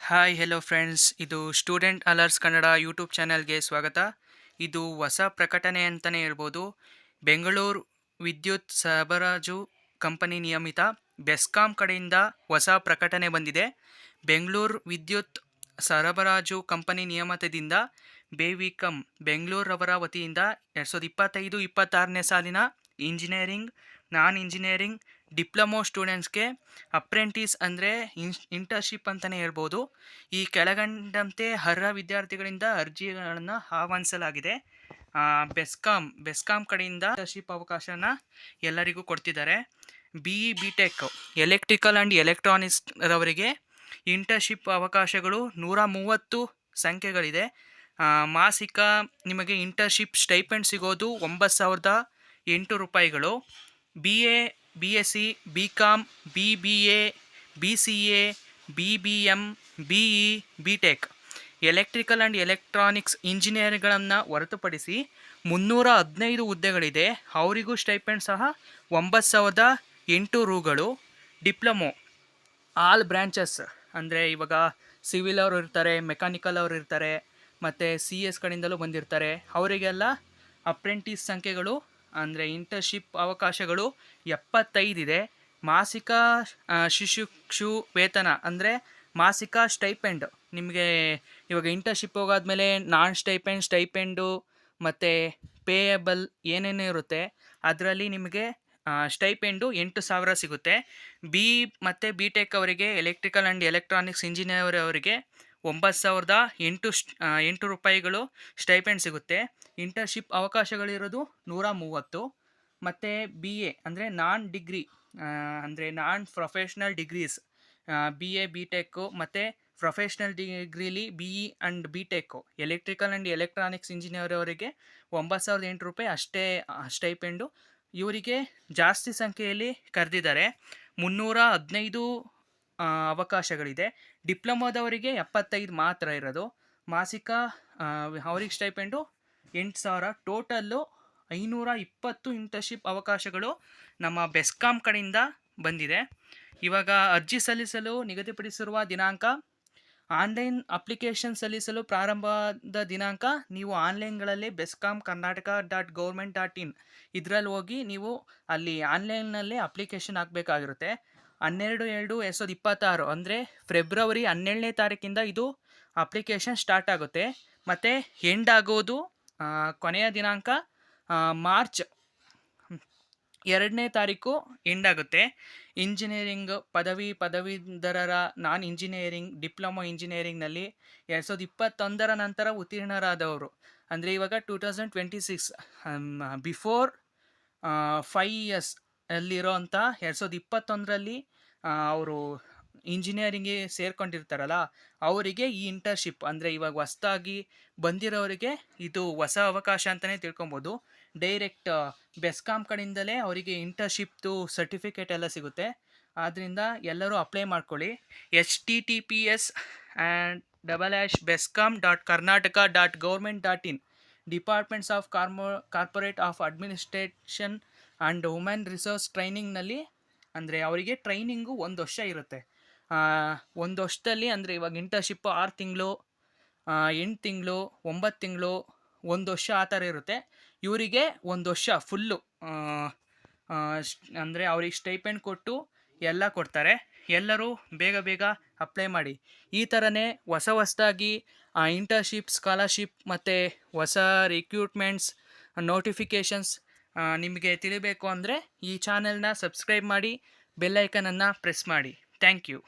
Hi hello friends, ಇದು student ಅಲರ್ಸ್ Kannada YouTube ಚಾನಲ್ಗೆ ಸ್ವಾಗತ. ಇದು ಹೊಸ ಪ್ರಕಟಣೆ ಅಂತಲೇ ಹೇಳ್ಬೋದು. ಬೆಂಗಳೂರು ವಿದ್ಯುತ್ ಸರಬರಾಜು ಕಂಪನಿ ನಿಯಮಿತ ಬೆಸ್ಕಾಂ ಕಡೆಯಿಂದ ಹೊಸ ಪ್ರಕಟಣೆ ಬಂದಿದೆ. ಬೆಂಗಳೂರು ವಿದ್ಯುತ್ ಸರಬರಾಜು ಕಂಪನಿ ನಿಯಮಿತದಿಂದ ಬೇವಿಕಂ ಬೆಂಗಳೂರವರ ವತಿಯಿಂದ 2025-26ನೇ ಸಾಲಿನ ಇಂಜಿನಿಯರಿಂಗ್, ನಾನ್ ಇಂಜಿನಿಯರಿಂಗ್, ಡಿಪ್ಲೊಮೊ ಸ್ಟೂಡೆಂಟ್ಸ್ಗೆ ಅಪ್ರೆಂಟಿಸ್ ಅಂದರೆ ಇಂಟರ್ನ್ಶಿಪ್ ಅಂತಲೇ ಹೇಳ್ಬೋದು. ಈ ಕೆಳಗಂಡಂತೆ ಅರ್ಹ ವಿದ್ಯಾರ್ಥಿಗಳಿಂದ ಅರ್ಜಿಗಳನ್ನು ಆಹ್ವಾನಿಸಲಾಗಿದೆ. ಬೆಸ್ಕಾಂ ಕಡೆಯಿಂದ ಇಂಟರ್ನ್ಶಿಪ್ ಅವಕಾಶನ ಎಲ್ಲರಿಗೂ ಕೊಡ್ತಿದ್ದಾರೆ. B tech electrical and electronics ರವರಿಗೆ ಇಂಟರ್ನ್ಶಿಪ್ ಅವಕಾಶಗಳು 130 ಸಂಖ್ಯೆಗಳಿದೆ. ಮಾಸಿಕ ನಿಮಗೆ ಇಂಟರ್ನ್ಶಿಪ್ ಸ್ಟೈಪೆಂಡ್ ಸಿಗೋದು 9,008 ರೂಪಾಯಿಗಳು. BA, BSc, BCom, BBA, BCA, BBM, BE, BTech electrical and electronics ಇಂಜಿನಿಯರ್ಗಳನ್ನು ಹೊರತುಪಡಿಸಿ 315 ಹುದ್ದೆಗಳಿದೆ. ಅವರಿಗೂ ಸ್ಟೈಪೆಂಡ್ ಸಹ 9,008 ರೂಗಳು. ಡಿಪ್ಲೊಮೊ ಆಲ್ ಬ್ರ್ಯಾಂಚಸ್ ಅಂದರೆ ಇವಾಗ ಸಿವಿಲ್ ಅವರು ಇರ್ತಾರೆ, ಮೆಕ್ಯಾನಿಕಲ್ ಅವರು ಇರ್ತಾರೆ, ಮತ್ತು CS ಕಡೆಯಿಂದಲೂ ಬಂದಿರ್ತಾರೆ. ಅವರಿಗೆಲ್ಲ ಅಪ್ರೆಂಟಿಸ್ ಸಂಖ್ಯೆಗಳು ಅಂದರೆ ಇಂಟರ್ನ್ಶಿಪ್ ಅವಕಾಶಗಳು 75 ಇದೆ. ಮಾಸಿಕ ಶಿಶು ವೇತನ ಅಂದರೆ ಮಾಸಿಕ ಸ್ಟೈಪೆಂಡ್ ನಿಮಗೆ ಇವಾಗ ಇಂಟರ್ನ್ಶಿಪ್ ಹೋಗಾದ್ಮೇಲೆ ನಾನ್ ಸ್ಟೈಪೆಂಡು ಮತ್ತು ಪೇಯಬಲ್ ಏನೇನು ಇರುತ್ತೆ ಅದರಲ್ಲಿ ನಿಮಗೆ ಸ್ಟೈಪೆಂಡು 8,000 ಸಿಗುತ್ತೆ. ಮತ್ತು BTech ಅವರಿಗೆ ಎಲೆಕ್ಟ್ರಿಕಲ್ ಆ್ಯಂಡ್ ಎಲೆಕ್ಟ್ರಾನಿಕ್ಸ್ ಇಂಜಿನಿಯರ್ ಅವರಿಗೆ 9,008 ರೂಪಾಯಿಗಳು ಸ್ಟೈಪೆಂಡ್ ಸಿಗುತ್ತೆ. ಇಂಟರ್ನ್ಶಿಪ್ ಅವಕಾಶಗಳಿರೋದು 130. ಮತ್ತು BA ಅಂದರೆ ನಾನ್ ಡಿಗ್ರಿ ಅಂದರೆ non professional degrees BA, BTech ಮತ್ತು ಪ್ರೊಫೆಷ್ನಲ್ ಡಿಗ್ರಿಲಿ BE and BTech electrical and electronics engineer ಅವರಿಗೆ 9,008 ರೂಪಾಯಿ ಅಷ್ಟೇ ಸ್ಟೈಪೆಂಡು. ಇವರಿಗೆ ಜಾಸ್ತಿ ಸಂಖ್ಯೆಯಲ್ಲಿ ಕರೆದಿದ್ದಾರೆ. 315 ಅವಕಾಶಗಳಿದೆ. ಡಿಪ್ಲೊಮೋದವರಿಗೆ 75 ಮಾತ್ರ ಇರೋದು. ಮಾಸಿಕ ಅವ್ರಿಗೆ ಸ್ಟೈಪೆಂಡು 8,000. ಟೋಟಲ್ಲು 520 ಇಂಟರ್ನ್ಶಿಪ್ ಅವಕಾಶಗಳು ನಮ್ಮ ಬೆಸ್ಕಾಂ ಕಡೆಯಿಂದ ಬಂದಿದೆ. ಇವಾಗ ಅರ್ಜಿ ಸಲ್ಲಿಸಲು ನಿಗದಿಪಡಿಸಿರುವ ದಿನಾಂಕ, ಆನ್ಲೈನ್ ಅಪ್ಲಿಕೇಶನ್ ಸಲ್ಲಿಸಲು ಪ್ರಾರಂಭದ ದಿನಾಂಕ ನೀವು ಆನ್ಲೈನ್ಗಳಲ್ಲಿ bescom.karnataka.government.in ಇದರಲ್ಲಿ ಹೋಗಿ ನೀವು ಅಲ್ಲಿ ಆನ್ಲೈನ್ನಲ್ಲೇ ಅಪ್ಲಿಕೇಶನ್ ಹಾಕಬೇಕಾಗಿರುತ್ತೆ. 12/2/2026 ಅಂದರೆ ಫೆಬ್ರವರಿ 12ನೇ ತಾರೀಕಿಂದ ಇದು ಅಪ್ಲಿಕೇಶನ್ ಸ್ಟಾರ್ಟ್ ಆಗುತ್ತೆ. ಮತ್ತು ಎಂಡ್ ಆಗೋದು ಕೊನೆಯ ದಿನಾಂಕ ಮಾರ್ಚ್ 2ನೇ ತಾರೀಕು ಎಂಡ್ ಆಗುತ್ತೆ. ಇಂಜಿನಿಯರಿಂಗ್ ಪದವೀಧರರ ನಾನ್ ಇಂಜಿನಿಯರಿಂಗ್, ಡಿಪ್ಲೊಮೊ ಇಂಜಿನಿಯರಿಂಗ್ನಲ್ಲಿ 2021 ನಂತರ ಉತ್ತೀರ್ಣರಾದವರು ಅಂದರೆ ಇವಾಗ 2026 ಬಿಫೋರ್ 5 years ಅಲ್ಲಿರೋಂಥ 2021ರಲ್ಲಿ ಅವರು ಇಂಜಿನಿಯರಿಂಗ್ಗೆ ಸೇರ್ಕೊಂಡಿರ್ತಾರಲ್ಲ ಅವರಿಗೆ ಈ ಇಂಟರ್ನ್ಶಿಪ್ ಅಂದರೆ ಇವಾಗ ಹೊಸ್ದಾಗಿ ಬಂದಿರೋರಿಗೆ ಇದು ಹೊಸ ಅವಕಾಶ ಅಂತಲೇ ತಿಳ್ಕೊಬೋದು. ಡೈರೆಕ್ಟ್ ಬೆಸ್ಕಾಂ ಕಡೆಯಿಂದಲೇ ಅವರಿಗೆ ಇಂಟರ್ನ್ಶಿಪ್ದು ಸರ್ಟಿಫಿಕೇಟ್ ಎಲ್ಲ ಸಿಗುತ್ತೆ. ಆದ್ದರಿಂದ ಎಲ್ಲರೂ ಅಪ್ಲೈ ಮಾಡ್ಕೊಳ್ಳಿ. https://bescom.karnataka.government.in departments of corporate of administration and women resource ಟ್ರೈನಿಂಗ್ನಲ್ಲಿ ಅಂದರೆ ಅವರಿಗೆ ಟ್ರೈನಿಂಗು 1 ವರ್ಷ ಇರುತ್ತೆ. 1 ವರ್ಷದಲ್ಲಿ ಅಂದರೆ ಇವಾಗ ಇಂಟರ್ನ್ಶಿಪ್ಪು 6 ತಿಂಗಳು, 8 ತಿಂಗಳು, 9 ತಿಂಗಳು, 1 ವರ್ಷ ಆ ಥರ ಇರುತ್ತೆ. ಇವರಿಗೆ 1 ವರ್ಷ ಫುಲ್ಲು ಅಂದರೆ ಅವ್ರಿಗೆ ಸ್ಟೈಪೆಂಡ್ ಕೊಟ್ಟು ಎಲ್ಲ ಕೊಡ್ತಾರೆ. ಎಲ್ಲರೂ ಬೇಗ ಅಪ್ಲೈ ಮಾಡಿ. ಈ ಥರನೇ ಹೊಸದಾಗಿ ಇಂಟರ್ನ್ಶಿಪ್, ಸ್ಕಾಲರ್ಶಿಪ್ ಮತ್ತು ಹೊಸ ರಿಕ್ರೂಟ್ಮೆಂಟ್ಸ್ ನೋಟಿಫಿಕೇಷನ್ಸ್ ನಿಮಗೆ ತಿಳಿಬೇಕು ಅಂದರೆ ಈ ಚಾನೆಲ್ನ ಸಬ್ಸ್ಕ್ರೈಬ್ ಮಾಡಿ, ಬೆಲ್ ಐಕನನ್ನು ಪ್ರೆಸ್ ಮಾಡಿ. Thank you.